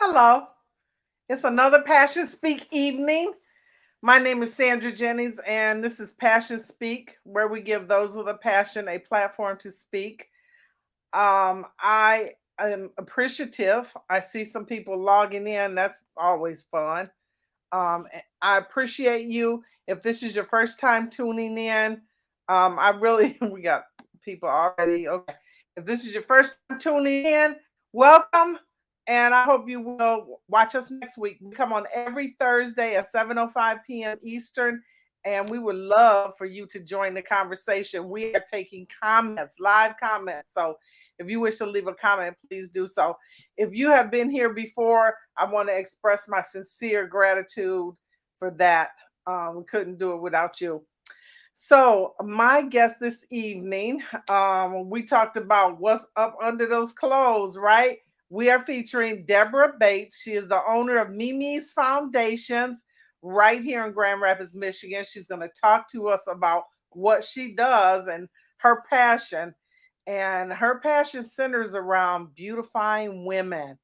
Hello, it's another Passion Speak evening. My name is Sandra Jennings, and this is Passion Speak, where we give those with a passion a platform to speak. I am appreciative. I see some people logging in. That's always fun. I appreciate you. If this is your first time tuning in, I really, we got people already. Okay. If this is your first time tuning in, welcome. And I hope you will watch us next week. We come on every Thursday at 7:05 p.m. Eastern. And we would love for you to join the conversation. We are taking comments, live comments. So if you wish to leave a comment, please do so. If you have been here before, I want to express my sincere gratitude for that. We couldn't do it without you. So, my guest this evening, we talked about what's up under those clothes, right? We are featuring Debra Bates. She is the owner of Mimi's Foundations right here in Grand Rapids, Michigan. She's going to talk to us about what she does and her passion. And her passion centers around beautifying women.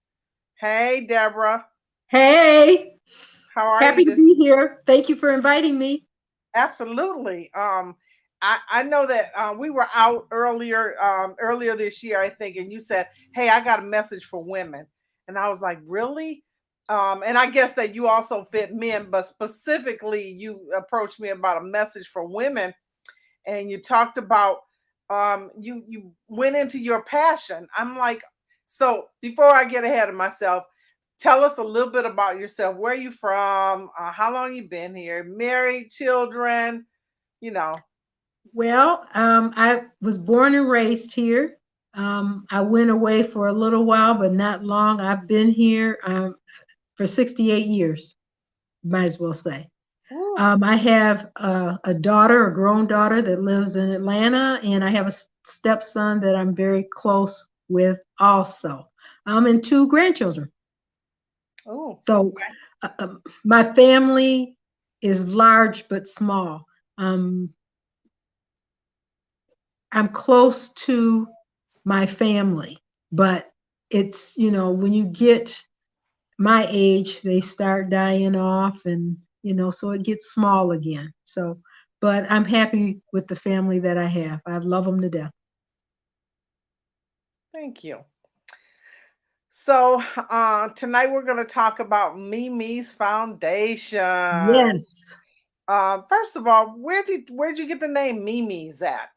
Hey, Debra. Hey, How are you happy to this? be here. Thank you for inviting me. Absolutely. I know that we were out earlier this year, I think, and you said, "Hey, I got a message for women," and I was like, "Really?" And I guess that you also fit men, but specifically, you approached me about a message for women, and you talked about you went into your passion. I'm like, so before I get ahead of myself, tell us a little bit about yourself. Where are you from? How long you been here? Married, children? You know. Well, I was born and raised here. I went away for a little while, but not long. I've been here for 68 years, might as well say. Ooh, I have a daughter, a grown daughter that lives in Atlanta, and I have a stepson that I'm very close with also. And two grandchildren. ooh, So okay. my family is large but small. Um, I'm close to my family, but it's, when you get my age, they start dying off and, so it gets small again. So, but I'm happy with the family that I have. I love them to death. Thank you. So tonight we're going to talk about Mimi's Foundation. Yes. First of all, where'd you get the name Mimi's at?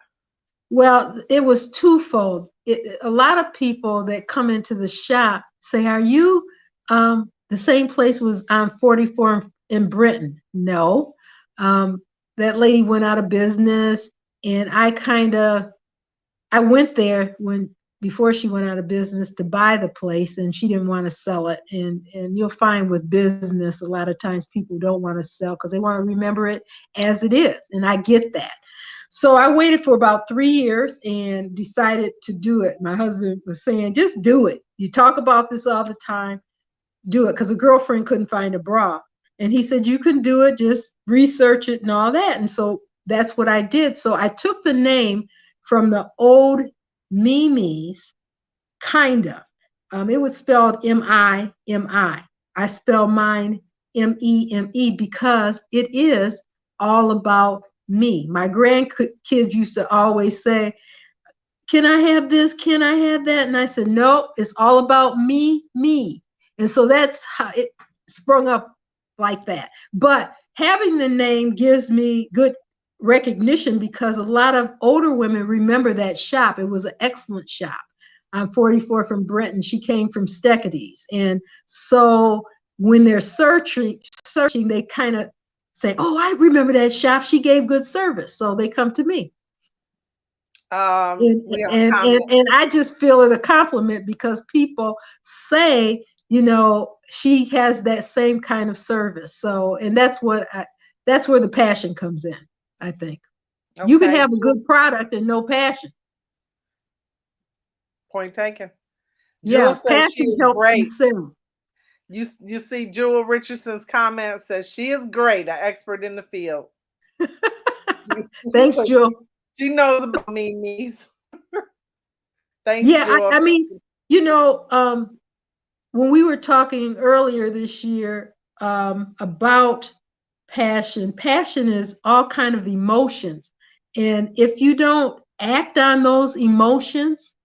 Well, it was twofold. A lot of people that come into the shop say, "Are you the same place was on 44 in Britain?" No. Um, that lady went out of business, and I went there when before she went out of business to buy the place, and she didn't want to sell it. And you'll find with business, a lot of times people don't want to sell because they want to remember it as it is, and I get that. So I waited for about 3 years and decided to do it. My husband was saying, "Just do it. You talk about this all the time. Do it," because a girlfriend couldn't find a bra. And he said, "You can do it. Just research it and all that." And so that's what I did. So I took the name from the old Mimi's, kind of. It was spelled Mimi. I spell mine Meme because it is all about me. My grandkids used to always say, "Can I have this? Can I have that?" And I said, "No, it's all about me, me." And so that's how it sprung up like that. But having the name gives me good recognition because a lot of older women remember that shop. It was an excellent shop. I'm 44 from Brenton. She came from Steckady's. And so when they're searching, they kind of say, "Oh, I remember that shop. She gave good service." So they come to me. and We have a and and, comment. and I just feel it a compliment because people say, she has that same kind of service. So, and that's where the passion comes in. I think you can Okay, have a good product and no passion. point taken. Jewel Yeah, says she passion is helps you great. sell. You see Jewel Richardson's comment says she is great, an expert in the field. Thanks, So Jill. she knows about Mimi's. Thanks, Yeah, Jewel. I mean, you know, um, when we were talking earlier this year about passion, passion is all kind of emotions. And if you don't act on those emotions,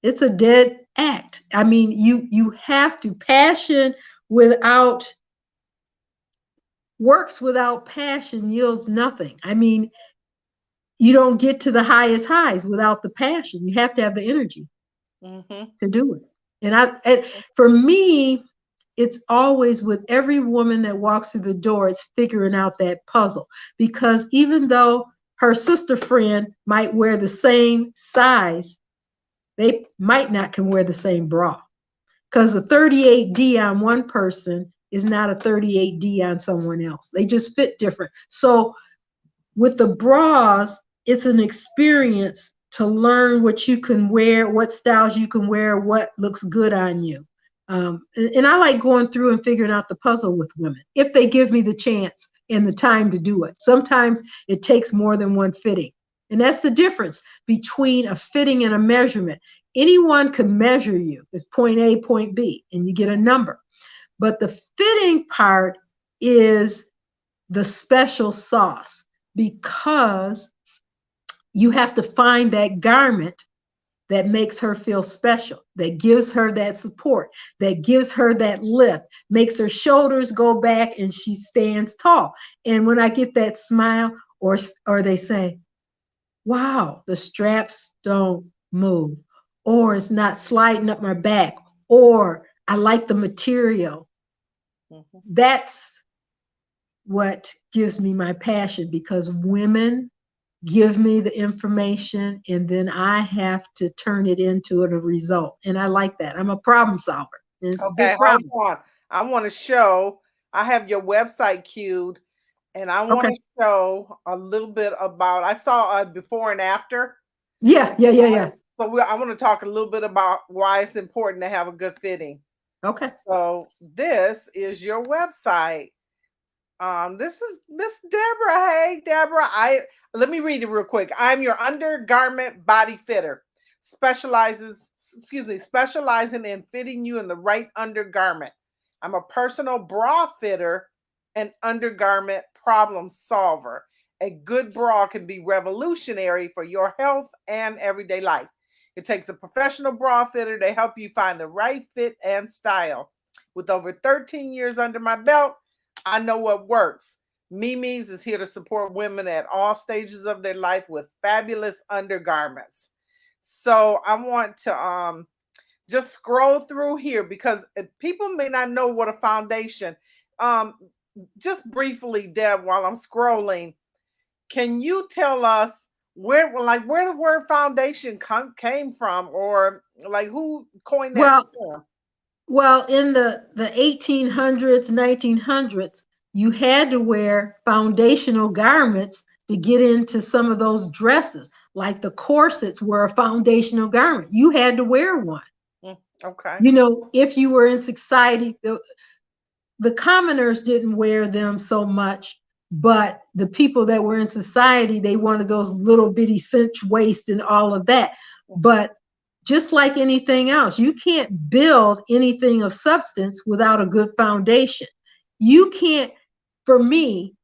it's a dead act. I mean, you have to. Passion without works without passion yields nothing. I mean, you don't get to the highest highs without the passion. You have to have the energy to do it. And for me, it's always with every woman that walks through the door, it's figuring out that puzzle. Because even though her sister friend might wear the same size, they might not can wear the same bra. Because a 38D on one person is not a 38D on someone else. They just fit different. So with the bras, it's an experience to learn what you can wear, what styles you can wear, what looks good on you. And I like going through and figuring out the puzzle with women if they give me the chance and the time to do it. Sometimes it takes more than one fitting. And that's the difference between a fitting and a measurement. Anyone can measure you. It's point A, point B, and you get a number. But the fitting part is the special sauce, because you have to find that garment that makes her feel special, that gives her that support, that gives her that lift, makes her shoulders go back and she stands tall. And when I get that smile, or they say, wow, the straps don't move, or it's not sliding up my back, or I like the material. That's what gives me my passion, because women give me the information and then I have to turn it into a result. And I like that. I'm a problem solver. And it's a Okay, big hold problem. on. I want to show, I have your website queued and I want Okay. to show a little bit about, I saw a before and after. Yeah. So I want to talk a little bit about why it's important to have a good fitting. Okay. So this is your website. This is Miss Debra. Hey, Debra. Let me read it real quick. I'm your undergarment body fitter. Specializing in fitting you in the right undergarment. I'm a personal bra fitter and undergarment problem solver. A good bra can be revolutionary for your health and everyday life. It takes a professional bra fitter to help you find the right fit and style. With over 13 years under my belt, I know what works. Mimi's is here to support women at all stages of their life with fabulous undergarments. So I want to just scroll through here because people may not know what a foundation. Um, just briefly, Deb, while I'm scrolling, can you tell us where the word foundation came from, or like who coined that Well, term? in the 1800s, 1900s, you had to wear foundational garments to get into some of those dresses. Like the corsets were a foundational garment. You had to wear one. Okay. You know, if you were in society, the commoners didn't wear them so much, but the people that were in society, they wanted those little bitty cinch waist and all of that. But just like anything else, you can't build anything of substance without a good foundation. You can't, for me,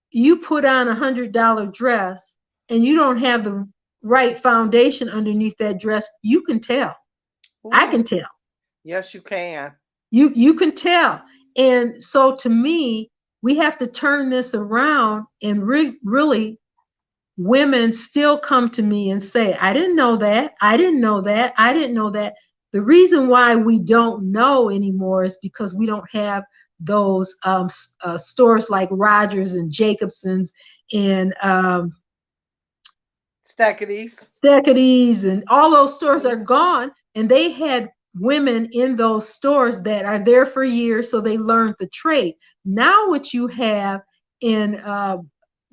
you put on $100 dress and you don't have the right foundation underneath that dress, you can tell. I Ooh, can tell. yes, you can. You can tell. And so to me, we have to turn this around and really women still come to me and say, I didn't know that. I didn't know that. I didn't know that. The reason why we don't know anymore is because we don't have those stores like Rogers and Jacobson's and Stackaties. Stackaties and all those stores are gone. And they had women in those stores that are there for years, so they learned the trade. Now what you have in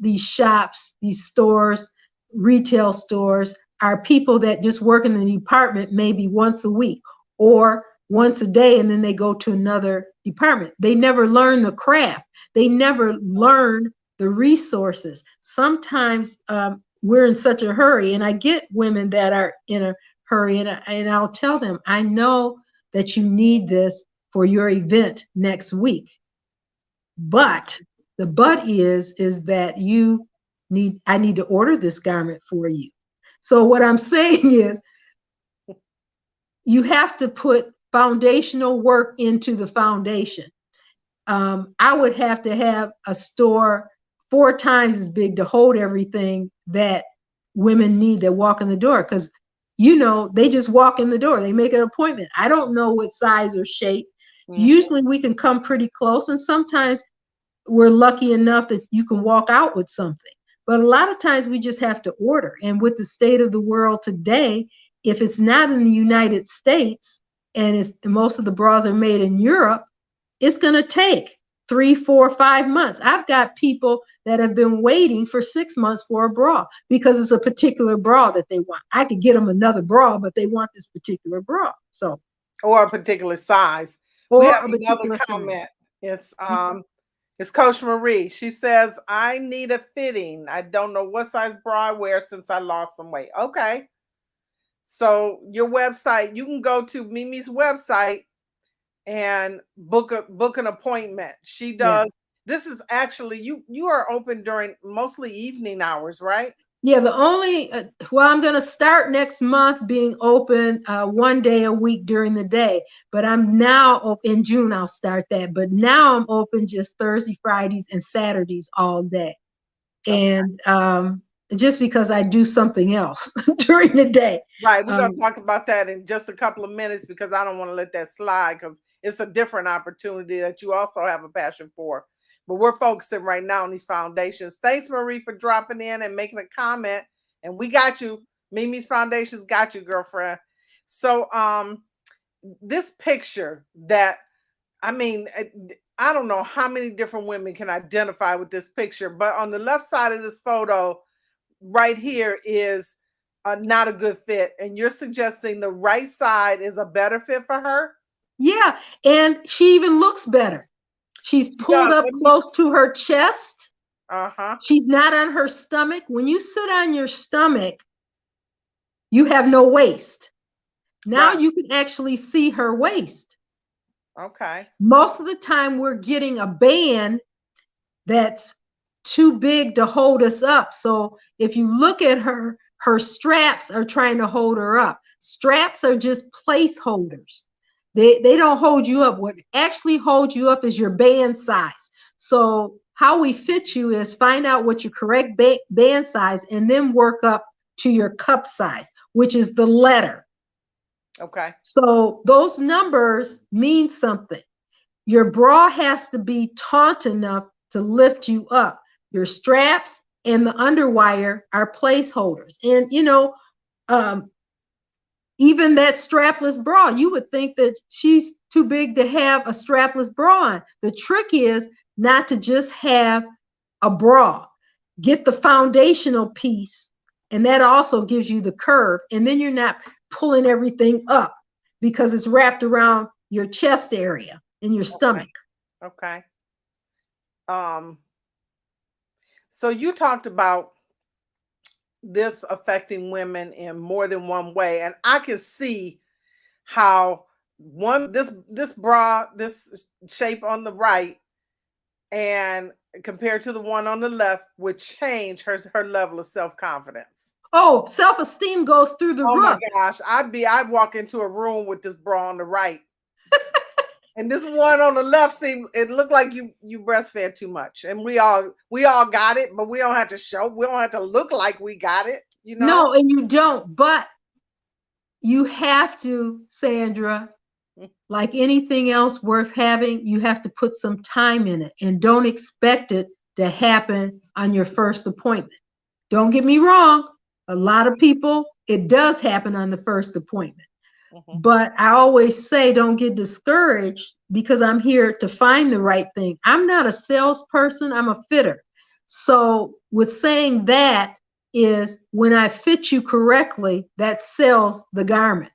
these shops, these stores, retail stores, are people that just work in the department maybe once a week or once a day, and then they go to another department. They never learn the craft. They never learn the resources. Sometimes we're in such a hurry, and I get women that are in a hurry, and I'll tell them, I know that you need this for your event next week. But the but is that I need to order this garment for you. So what I'm saying is you have to put foundational work into the foundation. I would have to have a store 4 times as big to hold everything that women need that walk in the door. Because, they just walk in the door. They make an appointment. I don't know what size or shape. Usually we can come pretty close. And sometimes we're lucky enough that you can walk out with something. But a lot of times we just have to order. And with the state of the world today, if it's not in the United States and most of the bras are made in Europe, it's going to take 3, 4, 5 months. I've got people that have been waiting for 6 months for a bra because it's a particular bra that they want. I could get them another bra, but they want this particular bra. So, or a particular size. We have another comment. It's Coach Marie. She says, I need a fitting. I don't know what size bra I wear since I lost some weight. Okay. So your website, you can go to Mimi's website and book an appointment. She does. Yeah. This is actually, you are open during mostly evening hours, right? Yeah, I'm going to start next month being open 1 day a week during the day, but I'm now in June, I'll start that. But now I'm open just Thursday, Fridays, and Saturdays all day. Okay. And just because I do something else during the day. Right. We're going to talk about that in just a couple of minutes because I don't want to let that slide because it's a different opportunity that you also have a passion for. But we're focusing right now on these foundations. Thanks, Marie, for dropping in and making a comment. And we got you. Mimi's Foundations got you, girlfriend. So this picture that, I don't know how many different women can identify with this picture, but on the left side of this photo right here is not a good fit. And you're suggesting the right side is a better fit for her? Yeah. And she even looks better. She's pulled up close to her chest. She's not on her stomach. When you sit on your stomach, you have no waist. Now you can actually see her waist. Okay. Most of the time we're getting a band that's too big to hold us up. So if you look at her straps are trying to hold her up. Straps are just placeholders. They don't hold you up. What actually holds you up is your band size. So how we fit you is find out what your correct band size and then work up to your cup size, which is the letter. Okay. So those numbers mean something. Your bra has to be taut enough to lift you up. Your straps and the underwire are placeholders. And, even that strapless bra, you would think that she's too big to have a strapless bra on. The trick is not to just have a bra. Get the foundational piece, and that also gives you the curve. And then you're not pulling everything up because it's wrapped around your chest area and your stomach. Okay. So you talked about this affecting women in more than one way, and I can see how this bra, this shape on the right and compared to the one on the left would change her level of self-confidence. Oh, self-esteem goes through the roof. Oh my gosh, I'd walk into a room with this bra on the right. And this one on the left it looked like you breastfed too much. And we all got it, but we don't have to we don't have to look like we got it, No, and you don't, but you have to, Sandra, like anything else worth having, you have to put some time in it and don't expect it to happen on your first appointment. Don't get me wrong. A lot of people, it does happen on the first appointment. But I always say, don't get discouraged because I'm here to find the right thing. I'm not a salesperson. I'm a fitter. So with saying that is when I fit you correctly, that sells the garment.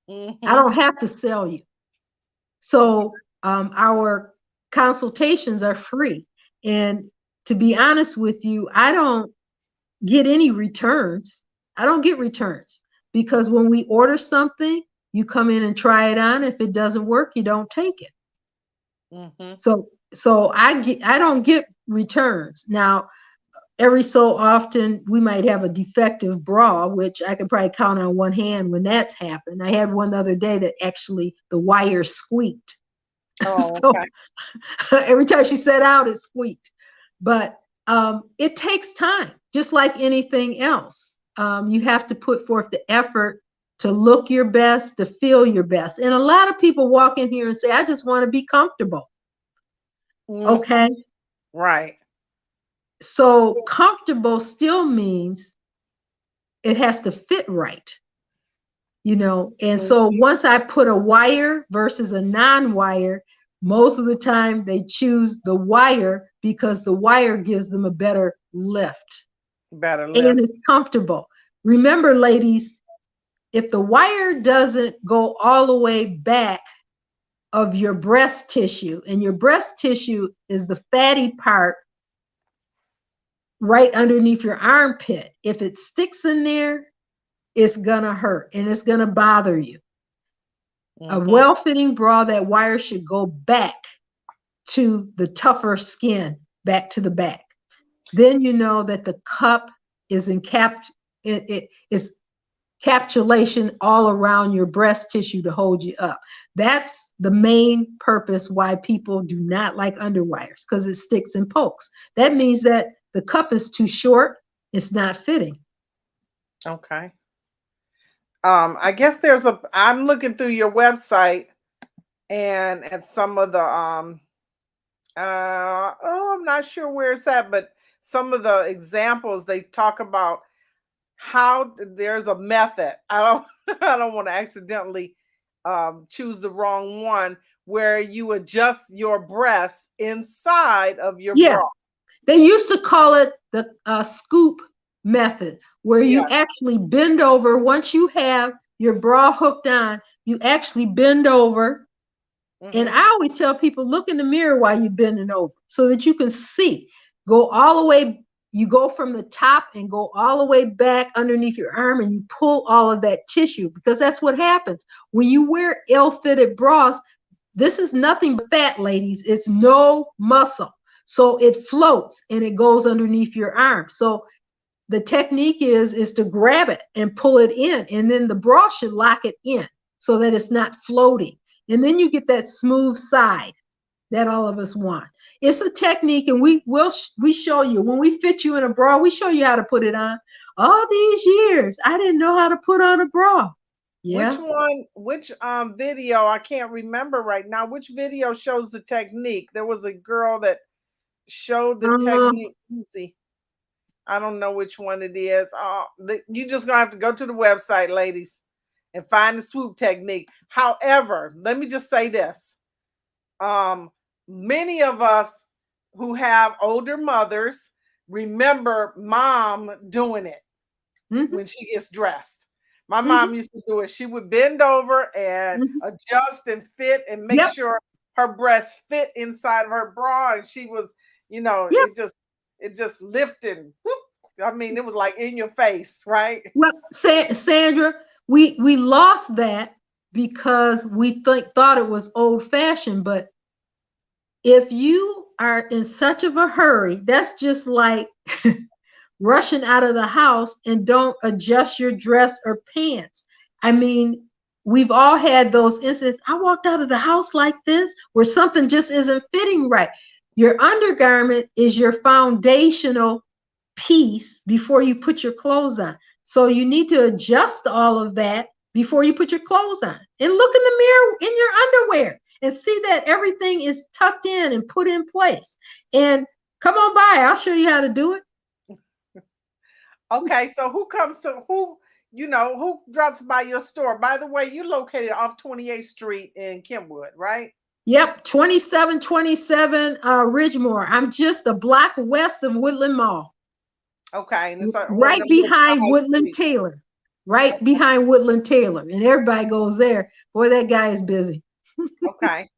I don't have to sell you. So our consultations are free. And to be honest with you, I don't get any returns. I don't get returns because when we order something, You come in and try it on. If it doesn't work, you don't take it. Mm-hmm. So I don't get returns. Now, every so often we might have a defective bra, which I could probably count on one hand when that's happened. I had one the other day that actually the wire squeaked. Oh, So okay. every time she set out, it squeaked. But it takes time, just like anything else. You have to put forth the effort to look your best, to feel your best. And a lot of people walk in here and say, I just want to be comfortable. Mm, Okay. right. So comfortable still means it has to fit right, And Mhm. so once I put a wire versus a non-wire, most of the time they choose the wire because the wire gives them a better lift Better and lift. it's comfortable. Remember, ladies, if the wire doesn't go all the way back of your breast tissue, and your breast tissue is the fatty part right underneath your armpit, if it sticks in there, it's gonna hurt and it's gonna bother you. A Mm-hmm. well-fitting bra, that wire should go back to the tougher skin, back to the back. Then you know that the cup is it is capsulation all around your breast tissue to hold you up. That's the main purpose why people do not like underwires, because it sticks and pokes. That means that the cup is too short, it's not fitting. Okay. I guess I'm looking through your website and at some of the I'm not sure where it's at, but some of the examples they talk about how there's a method. I don't I don't want to accidentally choose the wrong one where you adjust your breasts inside of your Yeah, bra. they used to call it the scoop method, where you Yes. actually bend over. Once you have your bra hooked on, you actually bend over. And Mm-hmm. I always tell people, look in the mirror while you're bending over so that you can see. Go all the way, you go from the top and go all the way back underneath your arm and you pull all of that tissue, because that's what happens. When you wear ill-fitted bras, this is nothing but fat, ladies. It's no muscle. So it floats and it goes underneath your arm. So the technique is to grab it and pull it in, and then the bra should lock it in so that it's not floating. And then you get that smooth side that all of us want. It's a technique, and we show you when we fit you in a bra. We show you how to put it on. All these years, I didn't know how to put on a bra. Which Yeah. one, which video, I can't remember right now, which video shows the technique? There was a girl that showed the Uh, technique. Let me see. I don't know which one it is. You just gonna have to go to the website, ladies, and find the swoop technique. However, let me just say this. Um, Many of us who have older mothers remember mom doing it mhm, when she gets dressed. My mhm, mom used to do it. She would bend over and mhm. adjust and fit and make Yep. sure her breast fit inside of her bra, and she was, Yep. it just lifted. Whoop. I mean, it was like in your face, right? Well, Sandra, we lost that because we thought it was old fashioned. But if you are in such of a hurry, that's just like rushing out of the house and don't adjust your dress or pants. I mean, we've all had those incidents. I walked out of the house like this where something just isn't fitting right. Your undergarment is your foundational piece before you put your clothes on. So you need to adjust all of that before you put your clothes on. And look in the mirror in your underwear and see that everything is tucked in and put in place. And come on by, I'll show you how to do it. Okay, so who drops by your store? By the way, you located off 28th Street in Kentwood, right? Yep, 2727 Ridgemore. I'm just a block west of Woodland Mall, Okay, and it's one of right them little behind side Woodland streets. Taylor. Right behind Woodland Taylor. And everybody goes there. Boy, that guy is busy. Okay.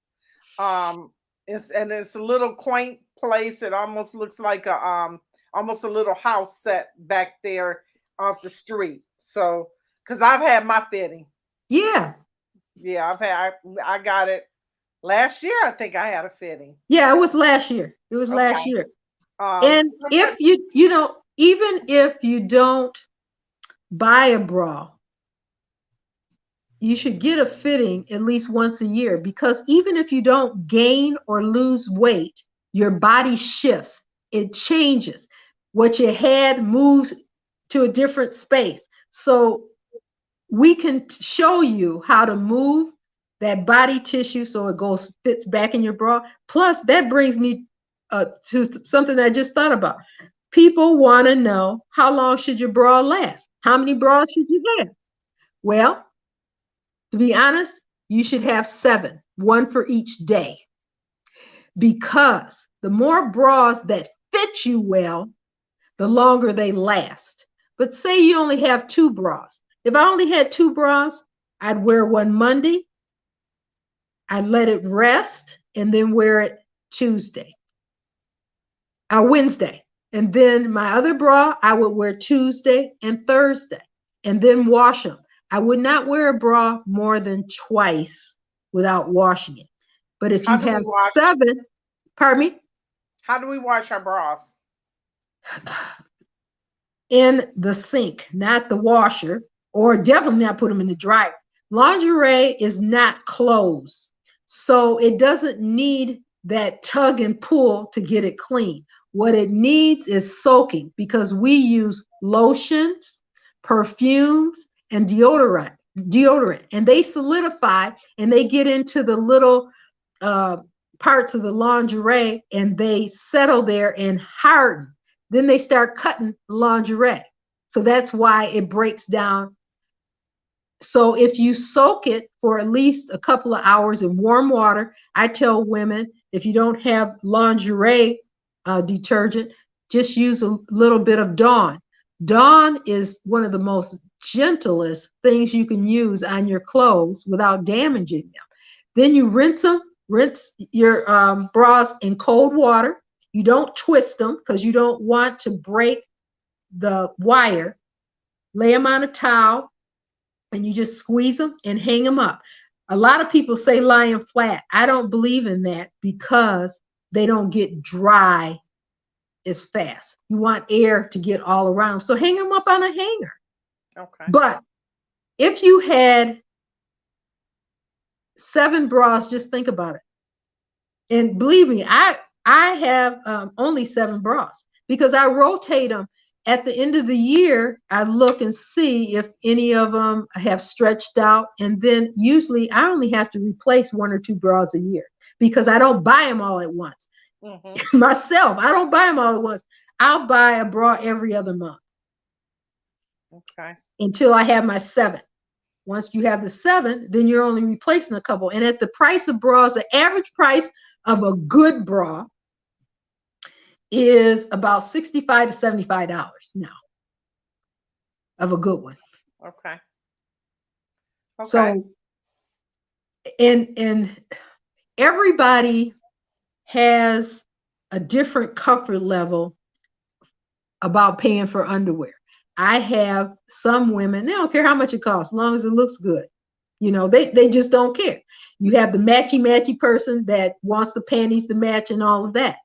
Um, it's a little quaint place. It almost looks like almost a little house set back there off the street. So, because I've had my fitting. Yeah. Yeah, I got it last year. I think I had a fitting. Yeah, it was last year. It was last Okay. year. And if you know, even if you don't buy a bra, you should get a fitting at least once a year, because even if you don't gain or lose weight, your body shifts, it changes. What you had moves to a different space. So we can show you how to move that body tissue so it goes fits back in your bra. Plus, that brings me to something I just thought about. People want to know, how long should your bra last? How many bras should you have? Well, to be honest, you should have 7, one for each day, because the more bras that fit you well, the longer they last. But say you only have 2 bras. If I only had 2 bras, I'd wear one Monday, I'd let it rest, and then wear it Tuesday, Wednesday. And then my other bra, I would wear Tuesday and Thursday, and then wash them. I would not wear a bra more than twice without washing it. But if How you do we have wash? 7, pardon me, How do we wash our bras? in the sink, not the washer, or definitely not put them in the dryer. Lingerie is not clothes, so it doesn't need that tug and pull to get it clean. What it needs is soaking, because we use lotions, perfumes, and deodorant, and they solidify and they get into the little uh, parts of the lingerie, and they settle there and harden. Then they start cutting lingerie. So that's why it breaks down. So if you soak it for at least a couple of hours in warm water, I tell women, if you don't have lingerie detergent, just use a little bit of Dawn. Dawn is one of the most gentlest things you can use on your clothes without damaging them. Then you rinse them, rinse your bras in cold water. You don't twist them because you don't want to break the wire. Lay them on a towel, and you just squeeze them and hang them up. A lot of people say lying flat. I don't believe in that, because they don't get dry as fast. You want air to get all around. So hang them up on a hanger. Okay. But if you had 7 bras, just think about it. And believe me, I have only 7 bras, because I rotate them. At the end of the year, I look and see if any of them have stretched out, and then usually I only have to replace 1 or 2 bras a year, because I don't buy them all at once. Myself, I don't buy them all at once. I'll buy a bra every other month. Okay. Until I have my 7. Once you have the 7, then you're only replacing a couple. And at the price of bras, the average price of a good bra is about $65 to $75 now, of a good one. Okay. So, and everybody has a different comfort level about paying for underwear. I have some women, they don't care how much it costs, as long as it looks good. You know, they just don't care. You have the matchy person that wants the panties to match and all of that.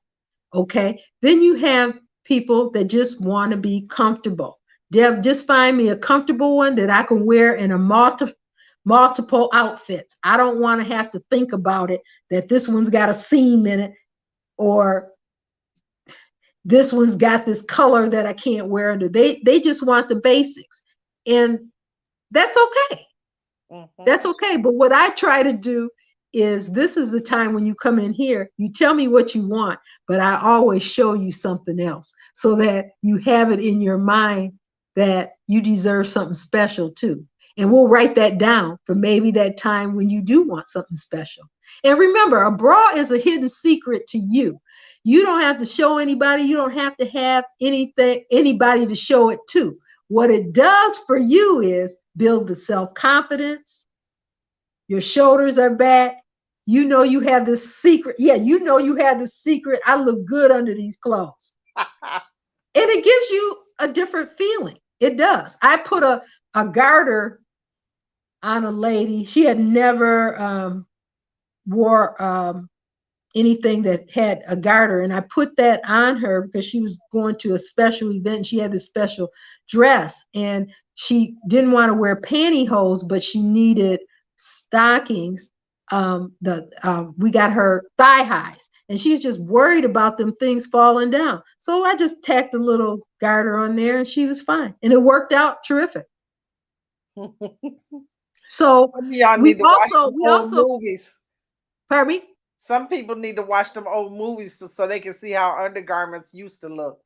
Okay. Then you have people that just want to be comfortable. Deb, just find me a comfortable one that I can wear in a multiple outfits. I don't want to have to think about it, that this one's got a seam in it, or this one's got this color that I can't wear under. They just want the basics. And that's okay. That's okay. But what I try to do is, this is the time when you come in here, you tell me what you want, but I always show you something else, so that you have it in your mind that you deserve something special too. And we'll write that down for maybe that time when you do want something special. And remember, a bra is a hidden secret to you. You don't have to show anybody. You don't have to have anybody to show it to. What it does for you is build the self-confidence. Your shoulders are back. You know you have this secret. Yeah, you know you have this secret. I look good under these clothes. And it gives you a different feeling. It does. I put a garter on a lady. She had never wore anything that had a garter, and I put that on her because she was going to a special event. She had this special dress, and she didn't want to wear pantyhose, but she needed stockings. We got her thigh highs, and she's just worried about them things falling down. So I just tacked a little garter on there, and she was fine, and it worked out terrific. So Some of y'all we need to watch also them we old also movies. pardon me. Some people need to watch them old movies so they can see how undergarments used to look.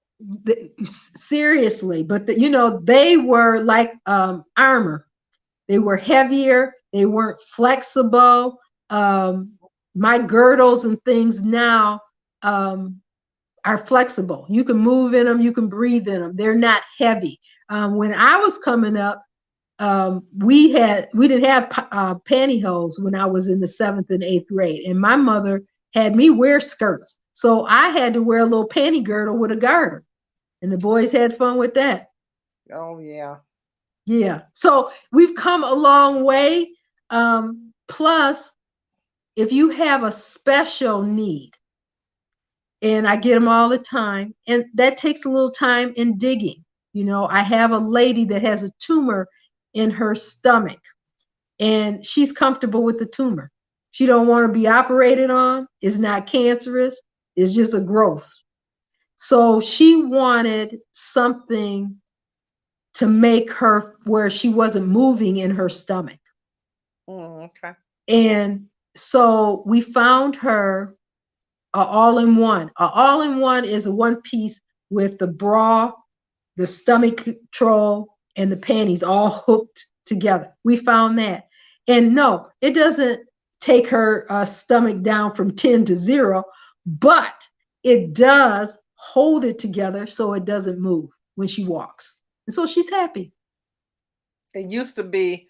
Seriously, but they were like armor. They were heavier, they weren't flexible. My girdles and things now are flexible. You can move in them, you can breathe in them. They're not heavy. When I was coming up, we didn't have pantyhose when I was in the 7th and 8th grade, and my mother had me wear skirts, so I had to wear a little panty girdle with a garter, and the boys had fun with that. Oh yeah. Yeah, so we've come a long way. Plus, if you have a special need, and I get them all the time, and that takes a little time in digging. I have a lady that has a tumor in her stomach, and she's comfortable with the tumor. She don't want to be operated on. It's not cancerous. It's just a growth. So she wanted something to make her where she wasn't moving in her stomach. Okay. And so we found her a all-in-one. A all-in-one is a one piece with the bra, the stomach control, and the panties all hooked together. We found that. And no, it doesn't take her stomach down from 10 to 0, but it does hold it together so it doesn't move when she walks. And so she's happy. It used to be,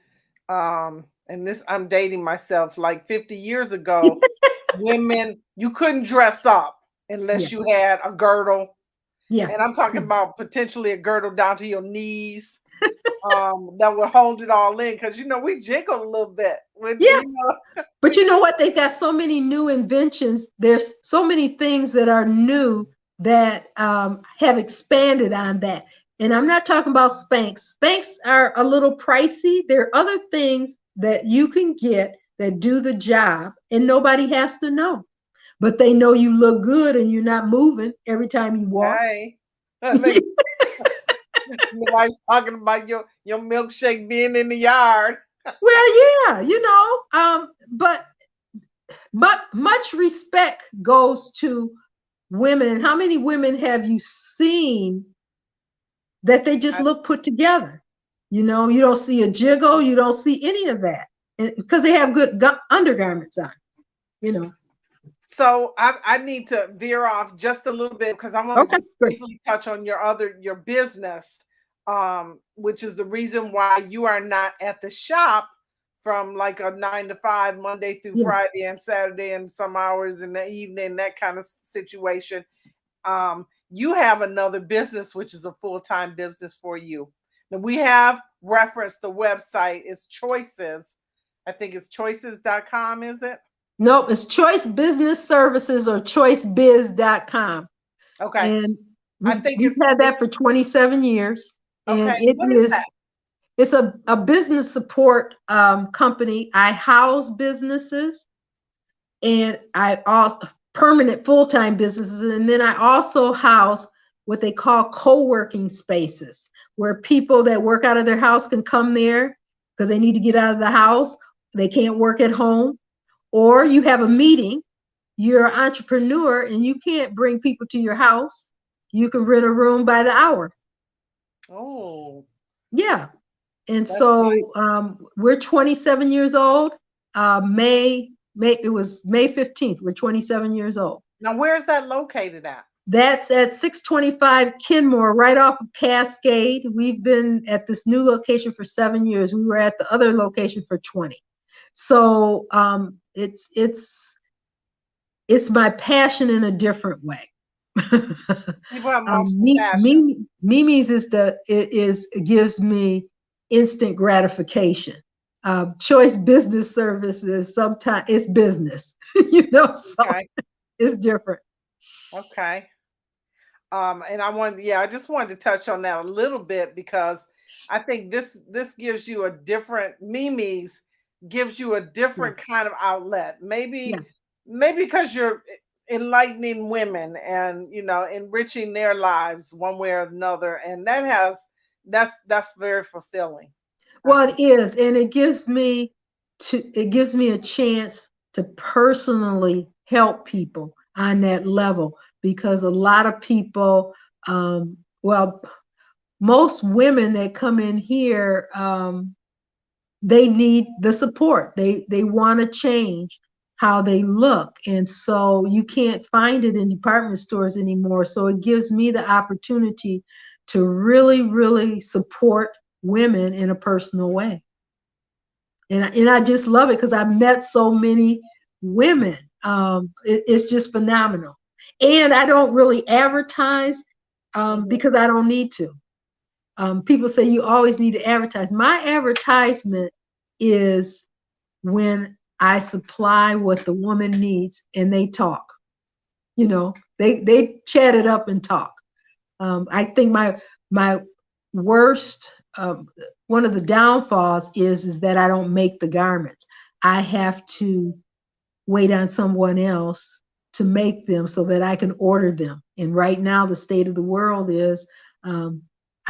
and this I'm dating myself, like 50 years ago, women, you couldn't dress up Yeah. unless you had a girdle. Yeah. And I'm talking about potentially a girdle down to your knees, that would hold it all in. Cause we jiggle a little bit with Yeah. But we you know what? They've got so many new inventions. There's so many things that are new that have expanded on that. And I'm not talking about Spanx. Spanx are a little pricey. There are other things that you can get that do the job, and nobody has to know. But they know you look good and you're not moving every time you walk. hey. Like, nobody's talking about your milkshake being in the yard. Well, yeah, but much respect goes to women. How many women have you seen that they just look put together? You don't see a jiggle, you don't see any of that, because they have good undergarments on. So I need to veer off just a little bit because I want to Okay, just good. briefly touch on your business, which is the reason why you are not at the shop from like a 9 to 5, Monday through Yeah. Friday and Saturday and some hours in the evening, that kind of situation. You have another business, which is a full-time business for you. Now we have referenced the website. It's Choices. I think it's choices.com, is it? Nope, it's Choice Business Services or choicebiz.com. Okay. And I we've, think we've had that for 27 years. okay. And it What is is that? it's a business support company. I house businesses, and I also permanent full-time businesses, and then I also house what they call co-working spaces, where people that work out of their house can come there because they need to get out of the house. They can't work at home. Or you have a meeting, you're an entrepreneur and you can't bring people to your house. You can rent a room by the hour. Oh, Yeah. And that's nice. so we're 27 years old. It was May 15th. We're 27 years old. Now, where is that located at? That's at 625 Kenmore, right off of Cascade. We've been at this new location for 7 years. We were at the other location for 20. So it's my passion in a different way. People have multiple passions. Mimi's it gives me instant gratification. Choice Business Services, sometimes it's business, you know, so Okay. it's different. Okay. And I just wanted to touch on that a little bit because I think this gives you a different Mimi's gives you a Yeah, different kind of outlet. yeah. Maybe because you're enlightening women and enriching their lives one way or another, and that's very fulfilling. I Well, think. it is, and it gives me a chance to personally help people on that level because a lot of people, well, most women that come in here, they need the support. They want to change how they look, and so you can't find it in department stores anymore. So it gives me the opportunity to really, really support women in a personal way. And I just love it because I've met so many women. It's just phenomenal. And I don't really advertise Mhm. because I don't need to. People say you always need to advertise. My advertisement is when I supply what the woman needs and they talk. You know, they chat it up and talk. I think my worst one of the downfalls is that I don't make the garments. I have to wait on someone else to make them so that I can order them. And right now, the state of the world is um,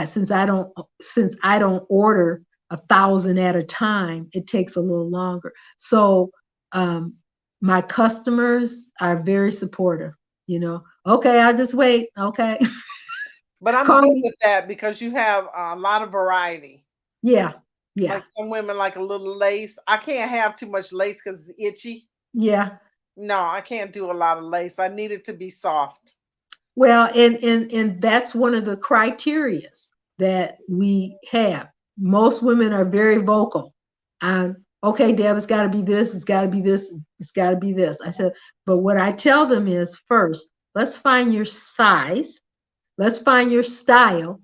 since I don't order 1,000 at a time, it takes a little longer. So um, my customers are very supportive. You know, okay, I'll just wait. Okay, But I'm call good me. with that because you have a lot of variety. Yeah, yeah, Like some women like a little lace. I can't have too much lace because it's itchy. yeah. No, I can't do a lot of lace. I need it to be soft. Well, and that's one of the criterias that we have. Most women are very vocal. Okay, Deb, it's got to be this, it's got to be this, it's got to be this. I said, but what I tell them is first, let's find your size, let's find your style,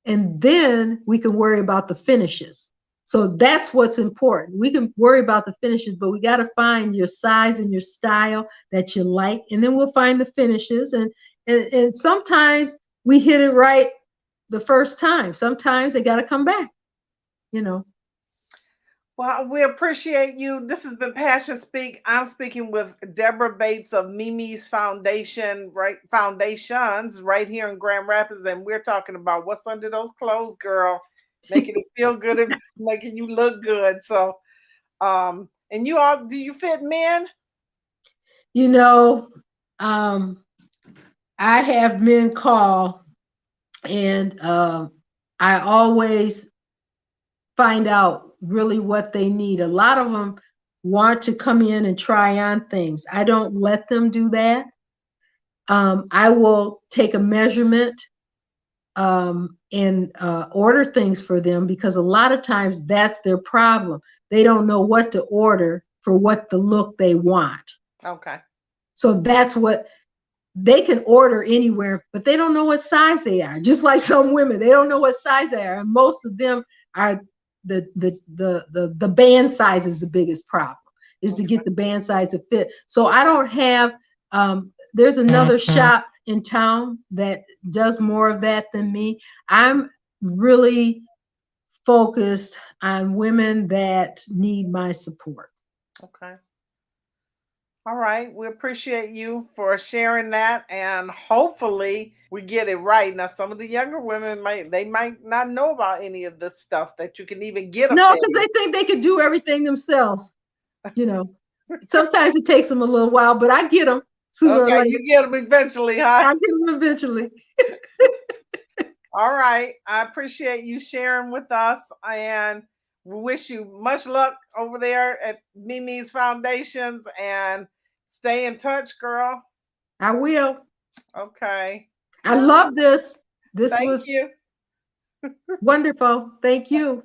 and then we can worry about the finishes. So that's what's important. We can worry about the finishes, but we got to find your size and your style that you like, and then we'll find the finishes. And sometimes we hit it right the first time. Sometimes they got to come back. You know. Well, we appreciate you. This has been Passion Speak. I'm speaking with Debra Bates of Mimi's Foundations right here in Grand Rapids, and we're talking about what's under those clothes, girl, making it feel good and making you look good. So, and you all, do you fit men? You know, um, I have men call, and I always find out really what they need. A lot of them want to come in and try on things. I don't let them do that. I will take a measurement and order things for them because a lot of times that's their problem. They don't know what to order for what the look they want. Okay. So that's what they can order anywhere, but they don't know what size they are. Just like some women, they don't know what size they are, and most of them are the band size is the biggest problem. Is to Okay. get the band size to fit. So I don't have. There's another shop in town that does more of that than me. I'm really focused on women that need my support. Okay. All right. We appreciate you for sharing that, and hopefully we get it right. Now, some of the younger women might not know about any of this stuff that you can even get a No, fit. because they think they could do everything themselves. You know, sometimes it takes them a little while, but I get them sooner or Okay, later. you get them eventually, huh? I get them eventually. All right. I appreciate you sharing with us, and we wish you much luck over there at Mimi's Foundations, and stay in touch, girl. I will. Okay. I love this. This Thank was you. wonderful. Thank you.